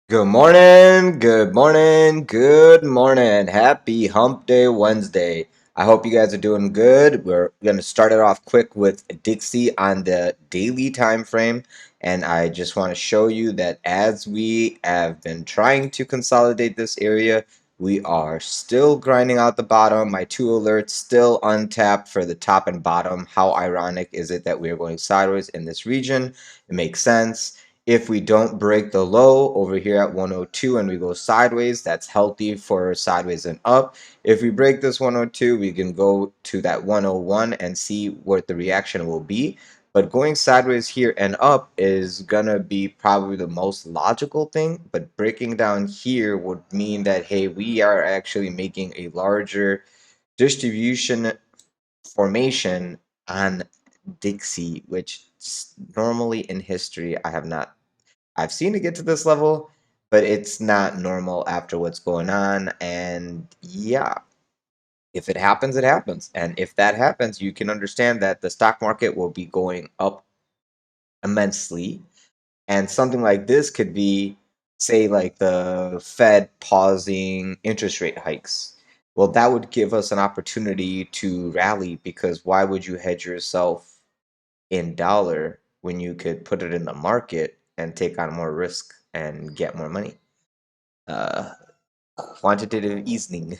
Good morning, good morning, good morning. Happy Hump Day Wednesday. I hope you guys are doing good. We're going to start it off quick with Dixie on the daily time frame. And I just want to show you that as we have been trying to consolidate this area, we are still grinding out the bottom. My two alerts still untapped for the top and bottom. How ironic is it that we are going sideways in this region? It makes sense. If we don't break the low over here at 102 and we go sideways, that's healthy for sideways and up. If we break this 102, we can go to that 101 and see what the reaction will be. But going sideways here and up is gonna be probably the most logical thing. But breaking down here would mean that, hey, we are actually making a larger distribution formation on Dixie, which normally in history I've seen it get to this level, but it's not normal after what's going on. And yeah, if it happens, it happens. And if that happens, you can understand that the stock market will be going up immensely. And something like this could be, say, like the Fed pausing interest rate hikes. Well, that would give us an opportunity to rally because why would you hedge yourself in dollar when you could put it in the market and take on more risk and get more money? Uh, Quantitative easing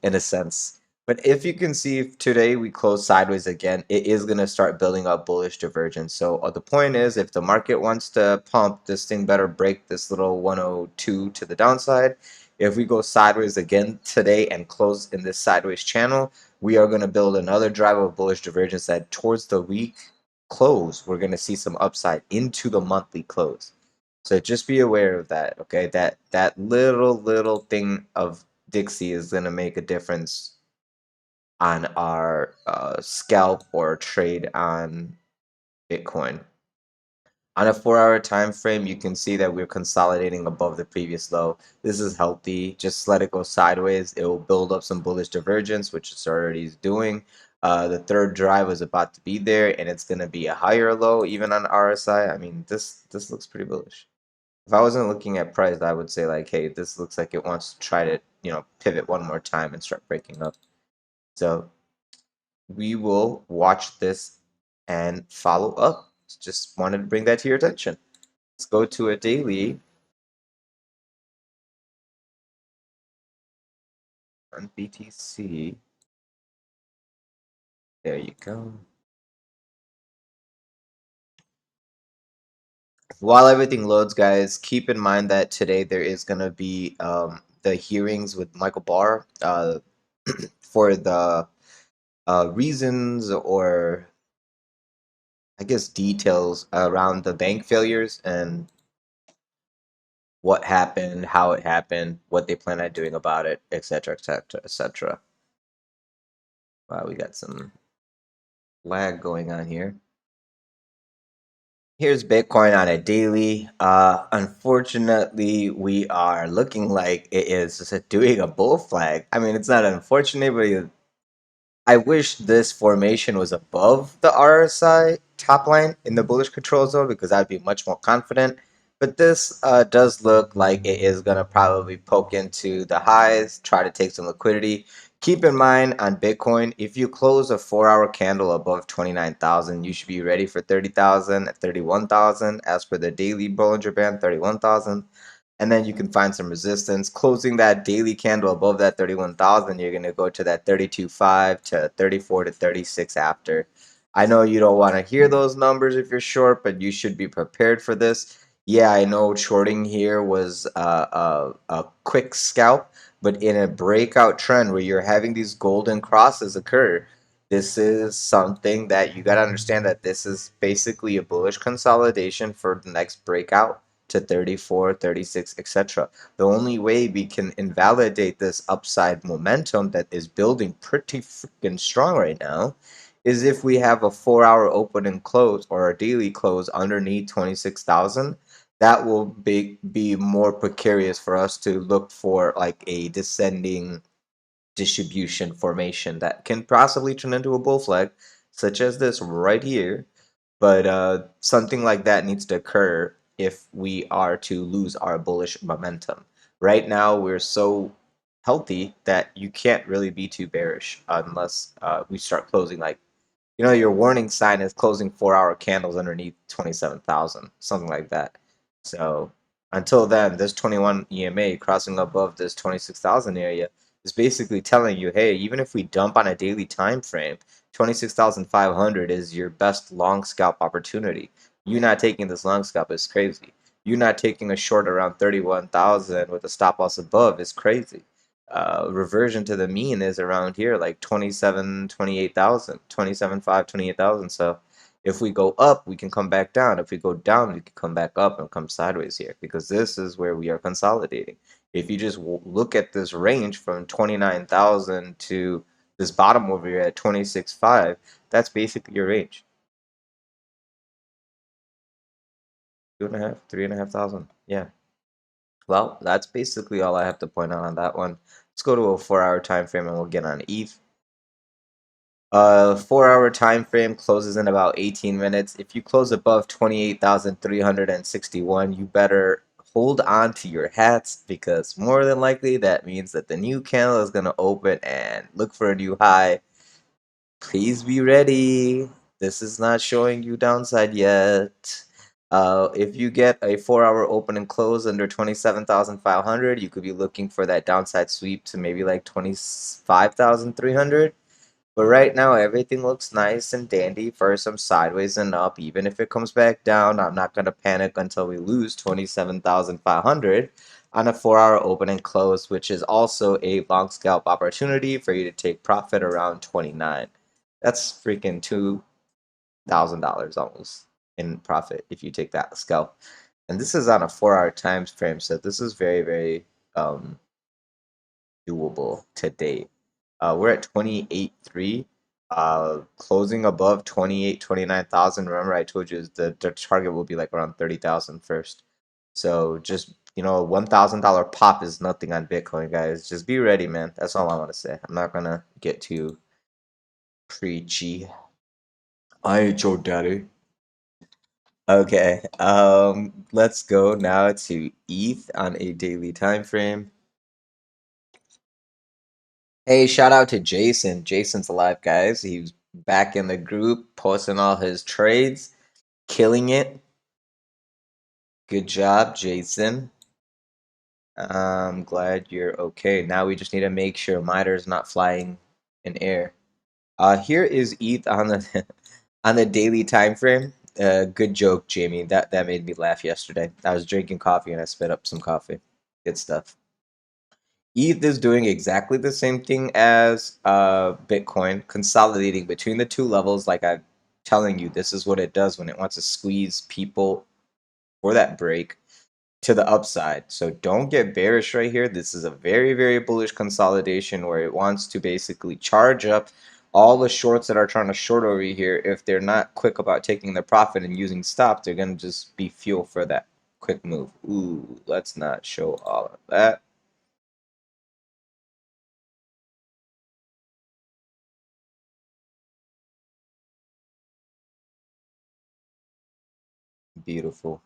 in a sense. But if you can see if today we close sideways again, it is going to start building up bullish divergence. So the point is, if the market wants to pump, this thing better break this little 102 to the downside. If we go sideways again today and close in this sideways channel, we are going to build another drive of bullish divergence that towards the week close, we're going to see some upside into the monthly close. So just be aware of that, okay? That little thing of Dixie is gonna make a difference on our scalp or trade on Bitcoin. On a 4-hour time frame, you can see that we're consolidating above the previous low. This is healthy. Just let it go sideways. It will build up some bullish divergence, which it's already doing. The third drive is about to be there, and it's gonna be a higher low, even on RSI. I mean, this looks pretty bullish. If I wasn't looking at price, I would say like, hey, this looks like it wants to try to, pivot one more time and start breaking up. So we will watch this and follow up. Just wanted to bring that to your attention. Let's go to a daily on BTC. There you go. While everything loads, guys, keep in mind that today there is going to be the hearings with Michael Barr for the reasons or I guess details around the bank failures and what happened, how it happened, what they plan on doing about it, etc., etc., etc. Wow, we got some lag going on here. Here's Bitcoin on a daily. Unfortunately, we are looking like it is doing a bull flag. I mean, it's not unfortunate, but I wish this formation was above the RSI top line in the bullish control zone because I'd be much more confident. But this does look like it is going to probably poke into the highs, try to take some liquidity. Keep in mind on Bitcoin, if you close a 4-hour candle above 29,000, you should be ready for 30,000 at 31,000. As per the daily Bollinger Band, 31,000. And then you can find some resistance. Closing that daily candle above that 31,000, you're going to go to that 32.5 to 34 to 36 after. I know you don't want to hear those numbers if you're short, but you should be prepared for this. Yeah, I know shorting here was a quick scalp, but in a breakout trend where you're having these golden crosses occur, this is something that you got to understand that this is basically a bullish consolidation for the next breakout to 34, 36, etc. The only way we can invalidate this upside momentum that is building pretty freaking strong right now is if we have a 4-hour open and close or a daily close underneath 26,000. That will be more precarious for us to look for like a descending distribution formation that can possibly turn into a bull flag, such as this right here. But something like that needs to occur if we are to lose our bullish momentum. Right now, we're so healthy that you can't really be too bearish unless we start closing like, your warning sign is closing 4-hour candles underneath 27,000, something like that. So until then, this 21 EMA crossing above this 26,000 area is basically telling you, hey, even if we dump on a daily time frame, 26,500 is your best long scalp opportunity. You not taking this long scalp is crazy. You not taking a short around 31,000 with a stop loss above is crazy. Reversion to the mean is around here like 27, 28,000, 27.5, 28,000. So if we go up, we can come back down. If we go down, we can come back up and come sideways here because this is where we are consolidating. If you just look at this range from 29,000 to this bottom over here at 26.5, that's basically your range. 2.5, 3,500. Yeah. Well, that's basically all I have to point out on that one. Let's go to a 4-hour time frame and we'll get on ETH. 4-hour time frame closes in about 18 minutes. If you close above 28,361, you better hold on to your hats because more than likely that means that the new candle is going to open and look for a new high. Please be ready. This is not showing you downside yet. If you get a 4-hour open and close under 27,500, you could be looking for that downside sweep to maybe like 25,300. But right now, everything looks nice and dandy for some sideways and up. Even if it comes back down, I'm not going to panic until we lose 27,500 on a 4-hour open and close, which is also a long scalp opportunity for you to take profit around 29. That's freaking $2,000 almost in profit if you take that scalp. And this is on a 4-hour time frame, so this is very, very doable today. We're at 28.3, closing above 29,000. Remember, I told you the target will be like around 30,000 first. So just, a $1,000 pop is nothing on Bitcoin, guys. Just be ready, man. That's all I want to say. I'm not going to get too preachy. I ain't your daddy. Okay, let's go now to ETH on a daily time frame. Hey, shout out to Jason. Jason's alive, guys. He's back in the group, posting all his trades, killing it. Good job, Jason. I'm glad you're okay. Now we just need to make sure Miter's not flying in air. Here is ETH on the on the daily time frame. Good joke, Jamie. That made me laugh yesterday. I was drinking coffee and I spit up some coffee. Good stuff. ETH is doing exactly the same thing as Bitcoin, consolidating between the two levels. Like I'm telling you, this is what it does when it wants to squeeze people for that break to the upside. So don't get bearish right here. This is a very, very bullish consolidation where it wants to basically charge up all the shorts that are trying to short over here. If they're not quick about taking the profit and using stop, they're going to just be fuel for that quick move. Ooh, let's not show all of that. Beautiful.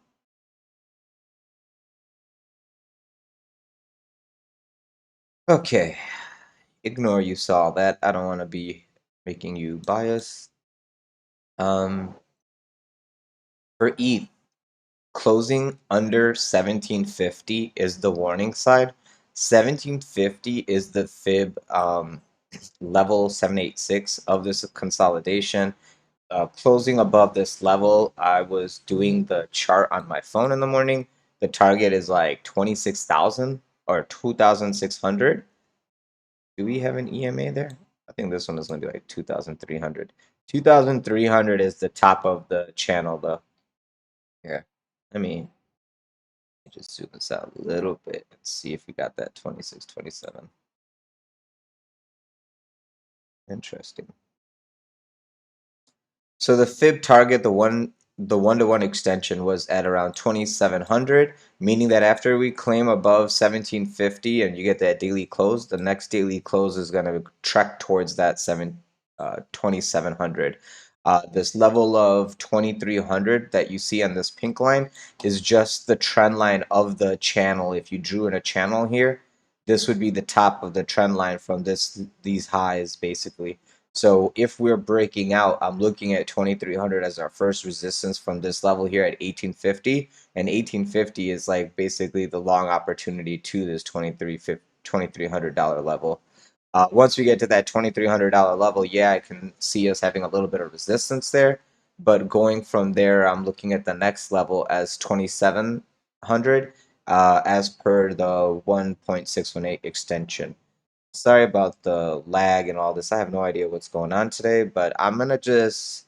Okay, ignore you saw that. I don't want to be making you biased. Um, for ETH, closing under 1750 is the warning side. 1750 is the fib level 786 of this consolidation. Closing above this level, I was doing the chart on my phone in the morning. The target is like 26,000 or 2,600. Do we have an EMA there? I think this one is going to be like 2,300. 2,300 is the top of the channel, though. Here, let me just zoom this out a little bit and see if we got that 26, 27. Interesting. So the fib target, the one-to-one extension was at around 2,700, meaning that after we claim above 1,750 and you get that daily close, the next daily close is going to trek towards that 2,700. This level of 2300 that you see on this pink line is just the trend line of the channel. If you drew in a channel here, this would be the top of the trend line from these highs basically. So if we're breaking out, I'm looking at 2300 as our first resistance from this level here at 1850, and 1850 is like basically the long opportunity to this $2,300 level. Once we get to that $2,300 level, yeah, I can see us having a little bit of resistance there. But going from there, I'm looking at the next level as 2,700 as per the 1.618 extension. Sorry about the lag and all this. I have no idea what's going on today, but I'm gonna just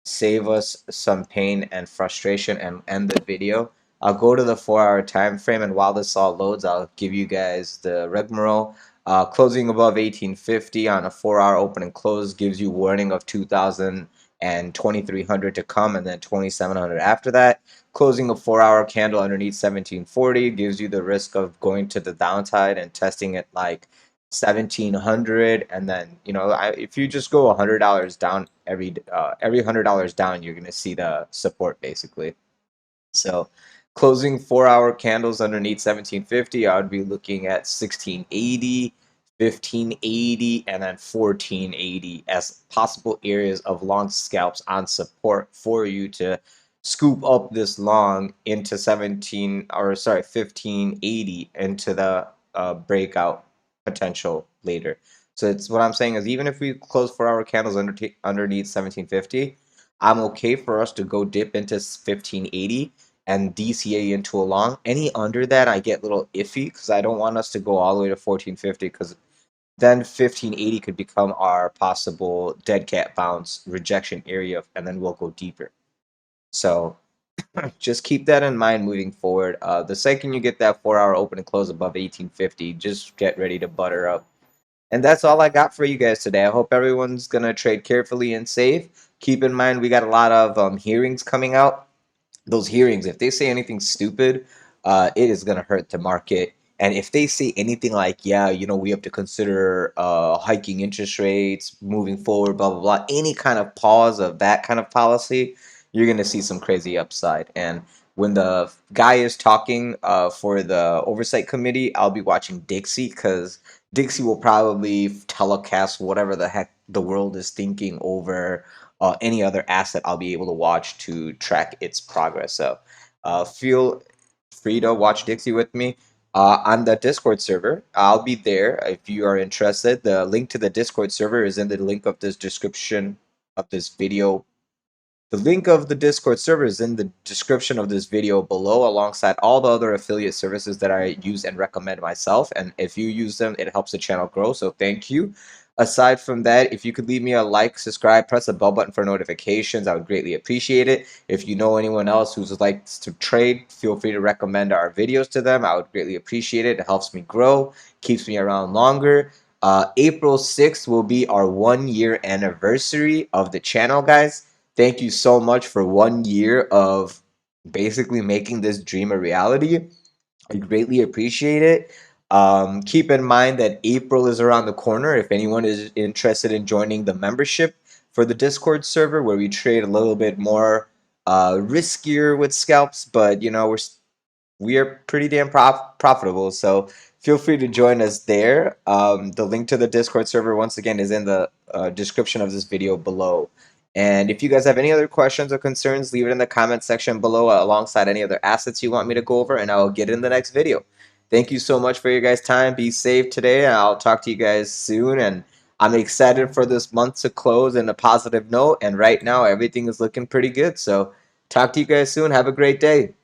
save us some pain and frustration and end the video. I'll go to the 4-hour time frame, and while this all loads, I'll give you guys the rigmarole. Closing above 1850 on a 4-hour open and close gives you warning of 2,000 and 2,300 to come, and then 2,700 after that. Closing a 4-hour candle underneath 1740 gives you the risk of going to the downside and testing it like 1,700, and then if you just go $100 down every $100 down, you're gonna see the support basically. So closing 4-hour candles underneath 1750, I would be looking at 1680, 1580, and then 1480 as possible areas of long scalps on support for you to scoop up this long into 1580 into the breakout potential later. So it's what I'm saying is, even if we close 4-hour candles underneath 1750, I'm okay for us to go dip into 1580 and DCA into a long. Any under that, I get a little iffy because I don't want us to go all the way to 1450, because then 1580 could become our possible dead cat bounce rejection area, and then we'll go deeper. So just keep that in mind moving forward. The second you get that 4-hour open and close above 1850, just get ready to butter up. And that's all I got for you guys today. I hope everyone's going to trade carefully and safe. Keep in mind, we got a lot of hearings coming out. Those hearings, if they say anything stupid, it is going to hurt the market. And if they say anything like, yeah, we have to consider hiking interest rates moving forward, blah, blah, blah, any kind of pause of that kind of policy, you're going to see some crazy upside. And when the guy is talking for the oversight committee, I'll be watching Dixie, because Dixie will probably telecast whatever the heck the world is thinking over any other asset I'll be able to watch to track its progress. So feel free to watch Dixie with me on the Discord server. I'll be there if you are interested. The link to the Discord server is in the link of this description of this video. The link of the Discord server is in the description of this video below, alongside all the other affiliate services that I use and recommend myself. And if you use them, it helps the channel grow, so thank you. Aside from that, if you could leave me a like, subscribe, press the bell button for notifications, I would greatly appreciate it. If you know anyone else who likes to trade, feel free to recommend our videos to them. I would greatly appreciate it. It helps me grow, keeps me around longer. April 6th will be our 1-year anniversary of the channel, guys. Thank you so much for 1 year of basically making this dream a reality. I greatly appreciate it. Keep in mind that April is around the corner. If anyone is interested in joining the membership for the Discord server, where we trade a little bit more riskier with scalps, but we are pretty damn profitable, so feel free to join us there. The link to the Discord server, once again, is in the description of this video below. And if you guys have any other questions or concerns, leave it in the comment section below alongside any other assets you want me to go over, and I will get it in the next video. Thank you so much for your guys' time. Be safe today, and I'll talk to you guys soon. And I'm excited for this month to close in a positive note, and right now everything is looking pretty good. So talk to you guys soon. Have a great day.